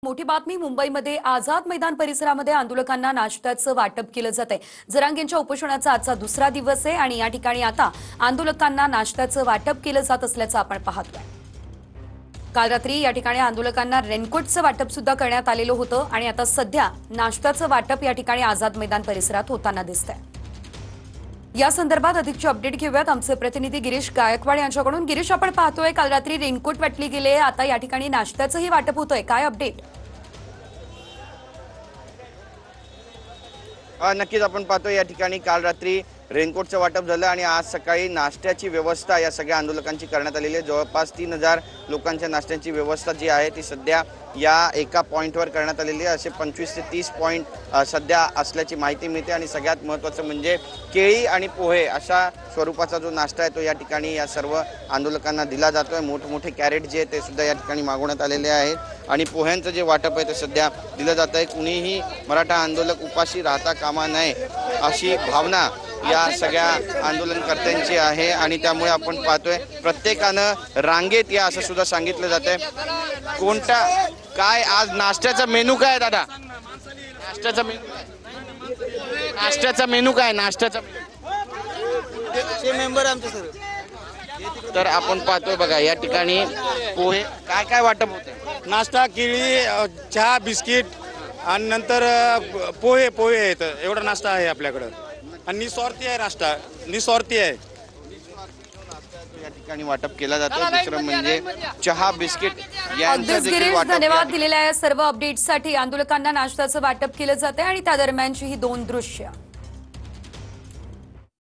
मोठी बातमी मुंबईमध्ये आझाद मैदान परिसरामध्ये आंदोलकांना नाश्त्याचं वाटप केलं जात आहे। जरांगेंच्या उपोषणाचा आजचा दुसरा दिवस आहे आणि या ठिकाणी आता आंदोलकांना नाश्त्याचं वाटप केलं जात असल्याचं आपण पाहतोय। काल रात्री या ठिकाणी आंदोलकांना रेनकोटचं वाटप सुद्धा करण्यात आलेलं होतं आणि आता सध्या नाश्त्याचं वाटप या ठिकाणी आझाद मैदान परिसरात होताना दिसतंय। या संदर्भात अधिकची अपडेट घेऊयात आमचे प्रतिनिधी गिरीश गायकवाड यांच्याकडून। गिरीश, आपण पाहतोय काल रात्री रेनकोट वाटली गेले, आता या ठिकाणी नाश्त्याचंही वाटप होतंय, काय अपडेट? नक्कीच आपण पाहतो या ठिकाणी काल रात्री रेनकोटचं वाटप झालं आणि आज सकाळी नाश्त्याची व्यवस्था या सगळ्या आंदोलकांची करण्यात आलेली आहे। जवळपास 3000 लोकांच्या नाश्त्याची व्यवस्था जी आहे ती सध्या या एका पॉईंटवर करण्यात आलेली आहे। असे 25 ते 30 पॉईंट सध्या असल्याची माहिती मिळते आणि सगळ्यात महत्त्वाचं म्हणजे केळी आणि पोहे अशा स्वरूपाचा जो नाश्ता आहे तो या ठिकाणी या सर्व आंदोलकांना दिला जातो आहे। मोठमोठे कॅरेट जे ते सुद्धा या ठिकाणी मागवण्यात आलेले आहेत आणि पोह्यांचं जे वाटप आहे ते सध्या दिलं जात आहे। कुणीही मराठा आंदोलक उपाशी राहता कामा नये अशी भावना या सगळ्या आंदोलनकर्त्यांची आहे आणि त्यामुळे आपण पाहतोय प्रत्येकानं रांगेत या असं सुद्धा सांगितलं जातंय। कोणता काय आज नाश्त्याचा मेनू काय दादा? नाश्त्याचा मेनू काय? नाश्त्याचा मेंबर आमचे सर। तर आपण पाहतोय बघा या ठिकाणी पोहे काय काय वाटप होते? नाश्ता, केळी, चहा, बिस्किट आणि नंतर पोहे आहेत। एवढा नाश्ता आहे आपल्याकडं आणि निस्वार्थी आहे नाश्ता, निस्वार्थी आहे। या ठिकाणी वाटप केला जातो। दुसरं म्हणजे चहा, बिस्किट यांचं देखील गिरीश, वाटप। धन्यवाद दिलेल्या या सर्व अपडेट्ससाठी। आंदोलकांना नाश्त्याचं वाटप केलं जाते आणि त्या दरम्यानची ही दोन दृश्य।